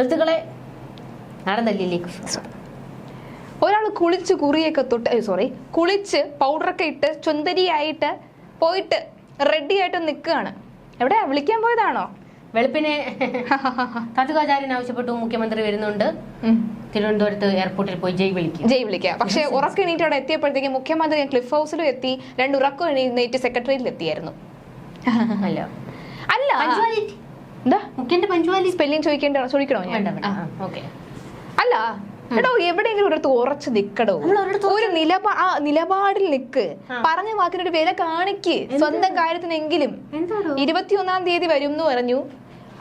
സുഹൃത്തുക്കളെ നടന്നല്ലേ ഒരാൾ കുളിച്ച് കുറിയൊക്കെ തൊട്ട് കുളിച്ച് പൗഡറൊക്കെ ഇട്ട് ചുന്തരിയായിട്ട് പോയിട്ട് റെഡി ആയിട്ട് നിൽക്കുകയാണ്. എവിടെയാ വിളിക്കാൻ പോയതാണോ? വെളുപ്പിനെ താത്വികാചാര്യൻ ആവശ്യപ്പെട്ടു, മുഖ്യമന്ത്രി വരുന്നുണ്ട്, തിരുവനന്തപുരത്ത് എയർപോർട്ടിൽ പോയി ജയ് വിളിക്കുക. പക്ഷെ ഉറക്കം എണീറ്റ് അവിടെ എത്തിയപ്പോഴത്തേക്ക് മുഖ്യമന്ത്രി ക്ലിഫ് ഹൗസിലും എത്തി, 2 ഉറക്കം എണീറ്റ് സെക്രട്ടറിയിൽ എത്തിയായിരുന്നു. അല്ല എന്താ മുഖ്യന്റെ പഞ്ച്വാലിറ്റി സ്പെല്ലിംഗ് ചോദിക്കണോ ഞാൻ? അല്ല എടോ, എവിടെയെങ്കിലും ഒരിടത്ത് ഉറച്ചു നിക്കടോ, ഒരു നിലപാടിൽ നിക്ക്, പറഞ്ഞ വാക്കിനൊരു വില കാണിക്ക്, സ്വന്തം കാര്യത്തിനെങ്കിലും. 21-ാം തീയതി വരും എന്ന് പറഞ്ഞു,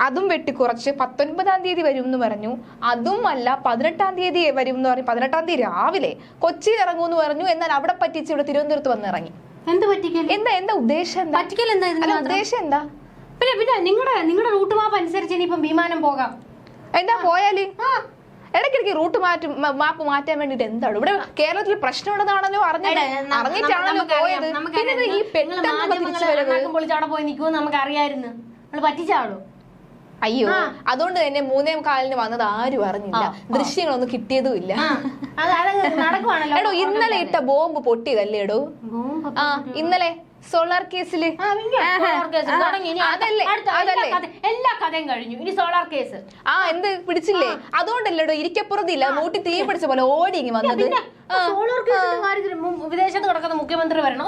അതും വെട്ടിക്കുറച്ച് 19-ാം തീയതി വരും എന്ന് പറഞ്ഞു, അതും അല്ല 18-ാം തീയതി വരും എന്ന് പറഞ്ഞു. 18-ാം തീയതി രാവിലെ കൊച്ചിയിൽ ഇറങ്ങുമെന്ന് പറഞ്ഞു. എന്നാൽ അവിടെ പറ്റിച്ച് ഇവിടെ തിരുവനന്തപുരത്ത് വന്ന് ഇറങ്ങി. എന്താ ഉദ്ദേശം? ഉദ്ദേശം എന്താ? പിന്നെ നിങ്ങളുടെ റൂട്ട് മാപ്പ് അനുസരിച്ച് ഇനിയിപ്പം വിമാനം പോകാം. എന്താ പോയാല് ഇടയ്ക്കിടയ്ക്ക് റൂട്ട് മാപ്പ് മാറ്റാൻ വേണ്ടിട്ട് എന്താണ് ഇവിടെ കേരളത്തിൽ പ്രശ്നം ഉള്ളതാണല്ലോ അറിഞ്ഞിട്ടാണല്ലോ പോയത്. നമുക്ക് അറിയായിരുന്നു, പറ്റിച്ചാളോ? അയ്യോ, അതുകൊണ്ട് തന്നെ 3:15 വന്നത് ആരും അറിഞ്ഞില്ല, ദൃശ്യങ്ങളൊന്നും കിട്ടിയതും ഇല്ല. എടോ, ഇന്നലെ ഇട്ട ബോംബ് പൊട്ടിയതല്ലേടോ? ഇന്നലെ സോളാർ കേസില് എല്ലാ കഥയും കഴിഞ്ഞു, ഇനി സോളാർ കേസ്. എന്ത് പിടിച്ചില്ലേ? അതുകൊണ്ടല്ലേടോ ഇരിക്കപ്പുറത്തില്ല മൂട്ടി തീ പിടിച്ച പോലെ ഓടി ഇങ്ങി വന്നത്. വിദേശത്ത് കിടക്കുന്ന മുഖ്യമന്ത്രി വരണം.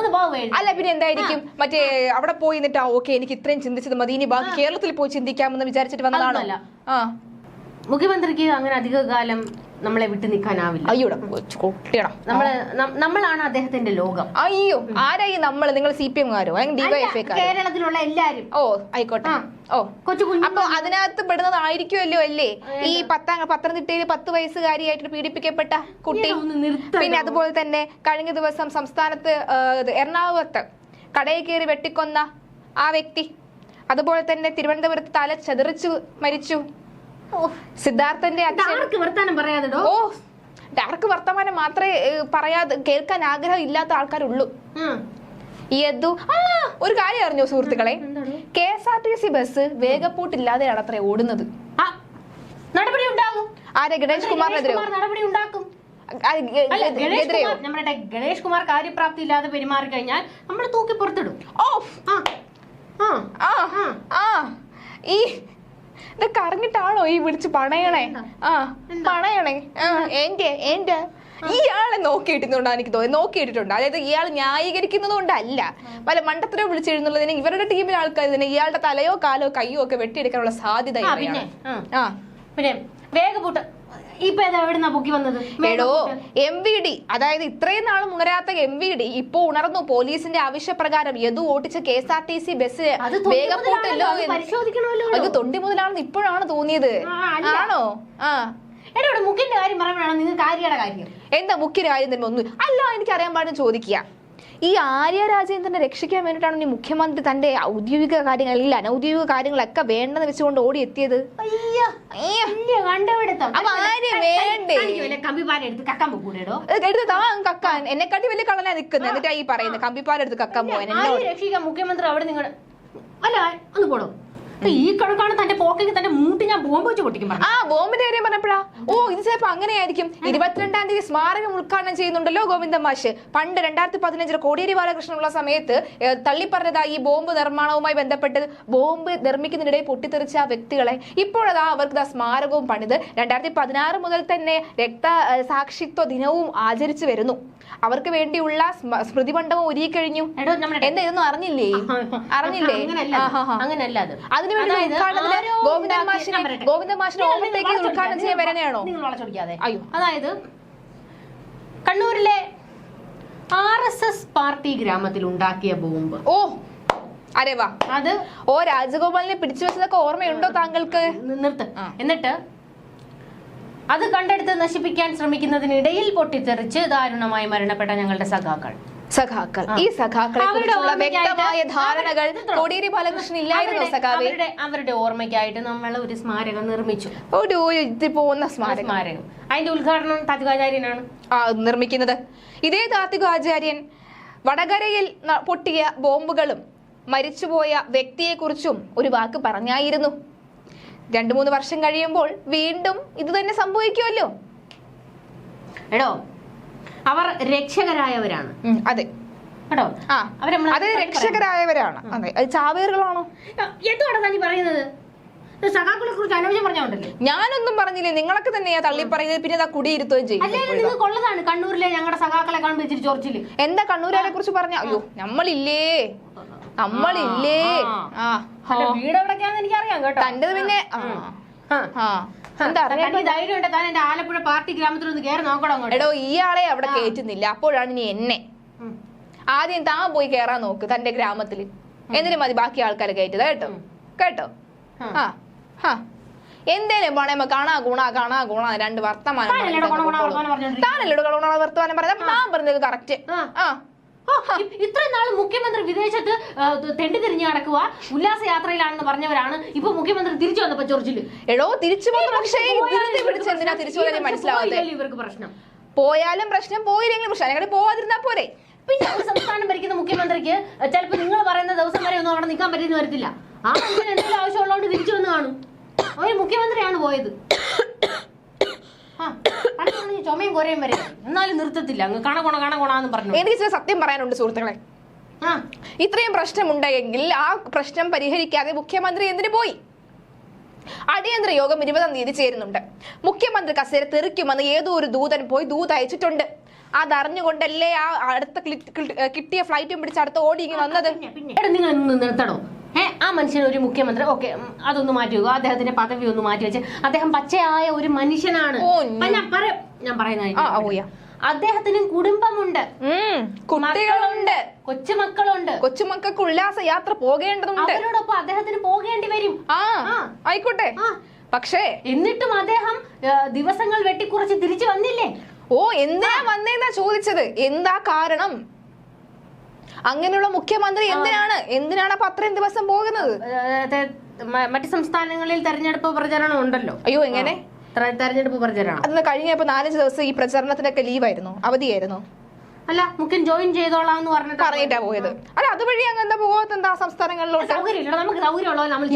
അല്ല പിന്നെ എന്തായിരിക്കും, മറ്റേ അവിടെ പോയി നിന്നിട്ട് ഓക്കെ എനിക്ക് ഇത്രയും ചിന്തിച്ചത് മതി, ഇനി ബാക്കി കേരളത്തിൽ പോയി ചിന്തിക്കാമെന്ന് വിചാരിച്ചിട്ട് വന്നതാണോ? മുഖ്യമന്ത്രിക്ക് അങ്ങനെ അധിക കാലം നമ്മളെ വിട്ടു നിൽക്കാനാവില്ല. അയ്യോടാ, നമ്മളാണ് അദ്ദേഹത്തിന്റെ ലോകം. അയ്യോ, ആരായി നമ്മള്? നിങ്ങൾ CPM-കാരോ കേരളത്തിലുള്ള എല്ലാരും? ആയിക്കോട്ടെ. അപ്പൊ അതിനകത്ത് പെടുന്നതായിരിക്കുമല്ലോ അല്ലേ ഈ പത്തനംതിട്ടയിൽ 10 വയസ്സുകാരിയായിട്ട് പീഡിപ്പിക്കപ്പെട്ട കുട്ടി? പിന്നെ അതുപോലെ തന്നെ കഴിഞ്ഞ ദിവസം സംസ്ഥാനത്ത് എറണാകുളത്ത് കടയിൽ കയറി വെട്ടിക്കൊന്ന ആ വ്യക്തി, അതുപോലെ തന്നെ തിരുവനന്തപുരത്ത് തല ചെതറിച്ചു മരിച്ചു സിദ്ധാർത്ഥന്റെ ഡാർക്ക് വർത്തമാനം മാത്രമേ കേൾക്കാൻ ആഗ്രഹം ഇല്ലാത്ത ആൾക്കാരുള്ളൂ. ഒരു കാര്യം അറിഞ്ഞോ സുഹൃത്തുക്കളെ? KSRTC ബസ് വേഗപ്പൂട്ടില്ലാതെയാണ് അത്ര ഓടുന്നത്. നടപടി ഉണ്ടാകും. ആരെ? ഗണേഷ് കുമാറിനെതിരെ നടപടി ഉണ്ടാക്കും. നമ്മുടെ ഗണേഷ് കുമാർ കാര്യപ്രാപ്തി ഇല്ലാതെ പെരുമാറി കഴിഞ്ഞാൽ നമ്മൾ തൂക്കി പുറത്തിടും. ഇതൊക്കെ അറിഞ്ഞിട്ടാണോ ഈ വിളിച്ച് പണയണേ? പണയണേ എന്റെ ഇയാളെ നോക്കിയിട്ടുണ്ടോ? എനിക്ക് തോന്നി നോക്കിയിട്ടുണ്ട്. അതായത് ഇയാൾ ന്യായീകരിക്കുന്നത് കൊണ്ടല്ല, പല മണ്ടത്തരവും വിളിച്ചെഴുന്നുള്ളതിന് ഇവരുടെ ടീമിലെ ആൾക്കാർ തന്നെ ഇയാളുടെ തലയോ കാലോ കയ്യോ ഒക്കെ വെട്ടിയെടുക്കാനുള്ള സാധ്യത. പിന്നെ വേഗപൂട്ട് എടോ, MVD, അതായത് ഇത്രയും നാളും ഉണരാത്ത MVD ഇപ്പൊ ഉണർന്നു. പോലീസിന്റെ ആവശ്യപ്രകാരം യദു ഓടിച്ച KSRTC ബസ് വേഗപ്പൂട്ടല്ലോ. അത് തൊണ്ടി മുതലാണെന്ന് ഇപ്പോഴാണ് തോന്നിയത്. ആണോ? മുഖ്യന്റെ കാര്യം പറയുമ്പോഴാണ് നിങ്ങൾക്ക് ആര്യയുടെ കാര്യം. എന്താ മുഖ്യ കാര്യം തന്നെ? ഒന്നും അല്ല, എനിക്ക് അറിയാൻ പാടില്ല ചോദിക്കുക. ഈ ആര്യ രാജേന്ദ്രനെ രക്ഷിക്കാൻ വേണ്ടിയിട്ടാണ് ഈ മുഖ്യമന്ത്രി തന്റെ ഔദ്യോഗിക കാര്യങ്ങൾ അല്ലെങ്കിൽ അനൌദ്യോഗിക കാര്യങ്ങളൊക്കെ വേണ്ടെന്ന് വെച്ചുകൊണ്ട് ഓടി എത്തിയത്. കക്കാൻ എന്നെക്കാട്ടി വലിയ കളനാ നിൽക്കുന്നത്. എന്നിട്ടാ ഈ പറയുന്നത് കമ്പിപ്പാലെടുത്ത് കക്കാൻ പോവാൻ. മുഖ്യമന്ത്രി അവിടെ നിങ്ങൾ അല്ല ഒന്ന് പോടോ. ഈ കണക്കാണ് തന്റെ പോക്കറ്റ് തന്റെ മൂട്ടി ഞാൻ ബോംബ് വെച്ച് പൊട്ടിക്കും. ബോംബിന്റെ കാര്യം പറഞ്ഞപ്പോഴാ ഇത് ചിലപ്പോ അങ്ങനെയായിരിക്കും. 22-ാം തീയതി സ്മാരകം ഉദ്ഘാടനം ചെയ്യുന്നുണ്ടല്ലോ ഗോവിന്ദ മാഷ്. പണ്ട് 2015 കോടിയേരി ബാലകൃഷ്ണൻ ഉള്ള സമയത്ത് തള്ളിപ്പറഞ്ഞതാ ഈ ബോംബ് നിർമ്മാണവുമായി ബന്ധപ്പെട്ട് ബോംബ് നിർമ്മിക്കുന്നതിനിടെ പൊട്ടിത്തെറിച്ച ആ വ്യക്തികളെ ഇപ്പോഴതാ അവർക്ക് സ്മാരകവും പണിത് 2016 മുതൽ തന്നെ രക്തസാക്ഷിത്വ ദിനവും ആചരിച്ചു വരുന്നു. അവർക്ക് വേണ്ടിയുള്ള സ്മൃതി മണ്ഡപം ഒരുക്കിക്കഴിഞ്ഞു. എന്താ ഇതൊന്നും അറിഞ്ഞില്ലേ? അങ്ങനല്ല. അതിനുവേണ്ടി ഗോവിന്ദ മാഷിനെ ഓർമ്മത്തേക്ക് ഉദ്ഘാടനം ചെയ്യാൻ വരാനാണോ? അയ്യോ, അതായത് കണ്ണൂരിലെ RSS പാർട്ടി ഗ്രാമത്തിൽ ഉണ്ടാക്കിയ ബോംബ്. അരെ വാ. അത് രാജഗോപാലിനെ പിടിച്ചു വെച്ചതൊക്കെ ഓർമ്മയുണ്ടോ താങ്കൾക്ക്? നിർത്ത്. എന്നിട്ട് അത് കണ്ടെടുത്ത് നശിപ്പിക്കാൻ ശ്രമിക്കുന്നതിനിടയിൽ പൊട്ടിത്തെറിച്ച് ദാരുണമായി മരണപ്പെട്ട ഞങ്ങളുടെ സഖാക്കൾ. ഈ സഖാക്കളെ കുറിച്ചുള്ള വ്യക്തമായ ധാരണകൾ കോടിയേരി ബാലകൃഷ്ണൻ ഇല്ലായിരുന്നു. അവരുടെ ഓർമ്മയ്ക്കായിട്ട് നമ്മൾ ഒരു സ്മാരകം നിർമ്മിച്ചു. പോകുന്ന സ്മാരകം. അതിന്റെ ഉദ്ഘാടനം താത്വികാചാര്യനാണ് നിർമ്മിക്കുന്നത്. ഇതേ താത്വികാചാര്യൻ വടകരയിൽ പൊട്ടിയ ബോംബുകളും മരിച്ചുപോയ വ്യക്തിയെ കുറിച്ചും ഒരു വാക്ക് പറഞ്ഞായിരുന്നു. 2-3 വർഷം കഴിയുമ്പോൾ വീണ്ടും ഇത് തന്നെ സംഭവിക്കുമല്ലോ. എടോ, അവർ രക്ഷകരായവരാണ്. അതെ കേട്ടോ, അത് രക്ഷകരായവരാണ്. അതെ, അത് ചാവേറുകളാണോ? എന്തുവാണ് താൻ പറയുന്നത്? സഖാക്കളെ കുറിച്ച് അനാവശ്യം പറഞ്ഞോണ്ടല്ലേ? ഞാനൊന്നും പറഞ്ഞില്ലേ, നിങ്ങളൊക്കെ തന്നെയാ തള്ളി പറയുന്നത്. പിന്നെ ഇതാ കുടിയിരുത്തുകയും ചെയ്യും. അല്ലെങ്കിൽ നിങ്ങൾ കൊള്ളതാണ് കണ്ണൂരിലെ ഞങ്ങളുടെ സഖാക്കളെ കാണുമ്പോൾ ഇച്ചിരി ചൊറിച്ചില്. എന്താ കണ്ണൂരാരെ കുറിച്ച് പറഞ്ഞ? അയ്യോ, നമ്മളില്ലേ. വീട് എവിടേക്കാന്ന് എനിക്കറിയാം കേട്ടോ. തന്റേത് പിന്നെ ധൈര്യം ഉണ്ട് താൻ എന്റെ ആലപ്പുഴ പാർട്ടി ഗ്രാമത്തിൽ ഒന്ന് കയറി നോക്കണം. എടോ, ഇയാളെ അവിടെ കേറ്റുന്നില്ല, അപ്പോഴാണ് ഇനി എന്നെ. ആദ്യം താൻ പോയി കേറാൻ നോക്ക് തന്റെ ഗ്രാമത്തില്, എന്നിട്ട് മതി ബാക്കി ആൾക്കാരെ കയറ്റത്. കേട്ടോ കേട്ടോ. എന്തേലും പണയുമ്പോ കാണാ ഗുണ 2 വർത്തമാനം താനല്ലോട് വർത്തമാനം പറഞ്ഞ ഞാൻ പറഞ്ഞത് കറക്റ്റ്. ഇത്രയും നാള് മുഖ്യമന്ത്രി വിദേശത്ത് തെണ്ടി തിരിഞ്ഞു നടക്കുക, ഉല്ലാസയാത്രയിലാണെന്ന് പറഞ്ഞവരാണ്. ഇപ്പൊ മുഖ്യമന്ത്രി തിരിച്ചു വന്നപ്പോ ചൊറിച്ചില്. എടോ, തിരിച്ചു വന്നു. പക്ഷേ എന്തിനാ തിരിച്ചു വന്നാലും മനസ്സിലാവാതെ? ഇവർക്ക് പ്രശ്നം പോയാലും പ്രശ്നം, പോയില്ലെങ്കിലും പ്രശ്നം. അങ്ങനെ പോവാതിരുന്നാ പോരെ. പിന്നെ ഒരു സംസ്ഥാനം ഭരിക്കുന്ന മുഖ്യമന്ത്രിക്ക് ചിലപ്പോ നിങ്ങൾ പറയുന്ന ദിവസം വരെ ഒന്നും അവിടെ നിൽക്കാൻ പറ്റിയെന്ന് വരത്തില്ല. ആ മനുഷ്യൻ എന്തെങ്കിലും ആവശ്യമുള്ളതുകൊണ്ട് തിരിച്ചു വന്ന് കാണും. ഒരു മുഖ്യമന്ത്രിയാണ് പോയത്. ചുമയും കൊരയും വരെ എന്നാലും നിർത്തത്തില്ല. അങ്ങ് കണകൊണാന്ന് പറഞ്ഞു. എനിക്ക് ചില സത്യം പറയാനുണ്ട് സുഹൃത്തുക്കളെ. ഇത്രയും പ്രശ്നമുണ്ടെങ്കിൽ ആ പ്രശ്നം പരിഹരിക്കാതെ മുഖ്യമന്ത്രി എന്തിനു പോയി? അടിയന്തര യോഗം 20-ാം തീയതി ചേരുന്നുണ്ട്. മുഖ്യമന്ത്രി കസേര തെറിക്കുമെന്ന് ഏതോ ഒരു ദൂതൻ പോയി അയച്ചിട്ടുണ്ട്. അതറിഞ്ഞുകൊണ്ടല്ലേ ആ അടുത്ത കിട്ടിയ ഫ്ലൈറ്റും പിടിച്ച് അടുത്ത ഓടി വന്നത്. നിങ്ങൾ നിർത്തണോ? ആ മനുഷ്യൻ ഒരു മുഖ്യമന്ത്രി, ഓക്കെ, അതൊന്ന് മാറ്റി വെക്കുക. അദ്ദേഹത്തിന്റെ പദവി ഒന്ന് മാറ്റി വെച്ച് അദ്ദേഹം പച്ചയായ ഒരു മനുഷ്യനാണ്. ഞാൻ പറയുന്നത് അദ്ദേഹത്തിനും കുടുംബമുണ്ട്, കുട്ടികളുണ്ട്, കൊച്ചുമക്കൾക്ക് ഉല്ലാസ യാത്ര പോകേണ്ടതുണ്ട്. അവരോടൊപ്പം അദ്ദേഹത്തിന് പോകേണ്ടി വരും. ആയിക്കോട്ടെ. പക്ഷേ എന്നിട്ടും അദ്ദേഹം ദിവസങ്ങൾ വെട്ടിക്കുറച്ച് തിരിച്ചു വന്നില്ലേ? എന്തിനാ വന്നേന്നാ ചോദിച്ചത്. എന്താ കാരണം? അങ്ങനെയുള്ള മുഖ്യമന്ത്രി എന്തിനാണ് അപ്പൊ അത്രയും ദിവസം പോകുന്നത്? മറ്റു സംസ്ഥാനങ്ങളിൽ തെരഞ്ഞെടുപ്പ് പ്രചരണം ഉണ്ടല്ലോ. അയ്യോ, എങ്ങനെ തെരഞ്ഞെടുപ്പ് പ്രചരണം? അത് കഴിഞ്ഞപ്പോ 4 ദിവസം ഈ പ്രചരണത്തിനൊക്കെ ലീവായിരുന്നു, അവധിയായിരുന്നു. അല്ല, മുഖ്യൻ ജോയിൻ ചെയ്തോളാം എന്ന് പറഞ്ഞിട്ടാ പോയത്. അല്ല, അതുവഴി അങ്ങനെ പോകാത്ത എന്താ സംസ്ഥാനങ്ങളിലോട്ട്?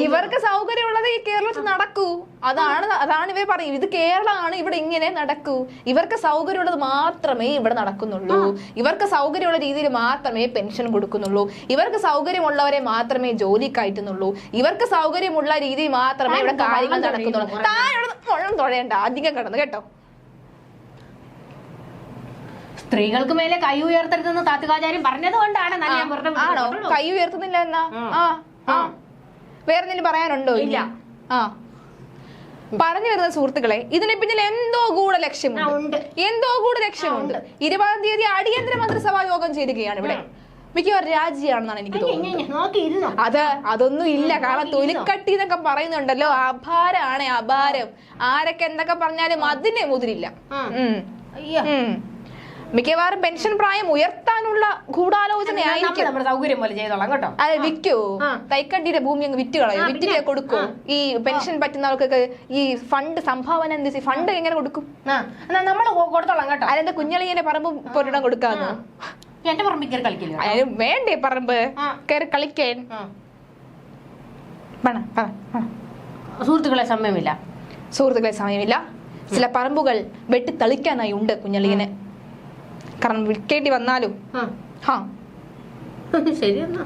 ഇവർക്ക് സൗകര്യമുള്ളത് ഈ കേരളത്തിൽ നടക്കൂ. അതാണ് ഇവർ പറയും, ഇത് കേരളമാണ്, ഇവിടെ ഇങ്ങനെ നടക്കൂ. ഇവർക്ക് സൗകര്യമുള്ളത് മാത്രമേ ഇവിടെ നടക്കുന്നുള്ളൂ. ഇവർക്ക് സൗകര്യമുള്ള രീതിയിൽ മാത്രമേ പെൻഷൻ കൊടുക്കുന്നുള്ളൂ. ഇവർക്ക് സൗകര്യമുള്ളവരെ മാത്രമേ ജോലി കയറ്റുന്നുള്ളൂ. ഇവർക്ക് സൗകര്യമുള്ള രീതിയിൽ മാത്രമേ ഇവിടെ കാര്യങ്ങൾ നടക്കുന്നുള്ളൂ. താഴെ തൊഴേണ്ട, അധികം കിടന്ന് കേട്ടോ. സ്ത്രീകൾക്ക് മേലെ കൈ ഉയർത്തരുതെന്ന് താത്വികാചാര്യം പറഞ്ഞത് കൊണ്ടാണ്. ആണോ? കൈ ഉയർത്തുന്നില്ല എന്നാ? വേറെ എന്തെങ്കിലും പറയാനുണ്ടോ? ഇല്ല. പറഞ്ഞു വരുന്ന സുഹൃത്തുക്കളെ, ഇതിനെ പിന്നിൽ എന്തോ കൂടെ ലക്ഷ്യമുണ്ട്. 20-ാം തീയതി അടിയന്തര മന്ത്രിസഭാ യോഗം ചേരുകയാണ് ഇവിടെ. മിക്കവാറും രാജിയാണെന്നാണ് എനിക്ക് തോന്നുന്നത്. അതൊന്നും ഇല്ല. കാരണം തൊലിക്കട്ടി എന്നൊക്കെ പറയുന്നുണ്ടല്ലോ, അപാരം. ആരൊക്കെ എന്തൊക്കെ പറഞ്ഞാലും അതിനെ മുതിരില്ല. മിക്കവാറും പെൻഷൻ പ്രായം ഉയർത്താനുള്ള ഗൂഢാലോചനയായിരിക്കും. സൗകര്യം പോലെ ചെയ്തോളാം കേട്ടോ. അതെ, വിൽക്കോ? തൈക്കട്ടിയുടെ ഭൂമി അങ്ങ് വിറ്റ് കളയും. വിറ്റിട്ട് കൊടുക്കോ? ഈ പെൻഷൻ പറ്റുന്ന ആൾക്കൊക്കെ ഈ ഫണ്ട് സംഭാവന ഫണ്ട് എങ്ങനെ കൊടുക്കും? നമ്മൾ കൊടുത്തോളാം കേട്ടോ. അതെന്താ കുഞ്ഞളിങ്ങനെ പറമ്പ് പൊരിടം കൊടുക്കാന്ന്? എന്റെ പറമ്പിൽ കയറി കളിക്കില്ല. അതിന് വേണ്ടേ പറമ്പ് കയറി കളിക്കാൻ? സുഹൃത്തുക്കളെ സമയമില്ല. ചില പറമ്പുകൾ വെട്ടിത്തളിക്കാനായി ഉണ്ട് കുഞ്ഞളിയന്. കാരണം വിൽക്കേണ്ടി വന്നാലും ശരി എന്നാ.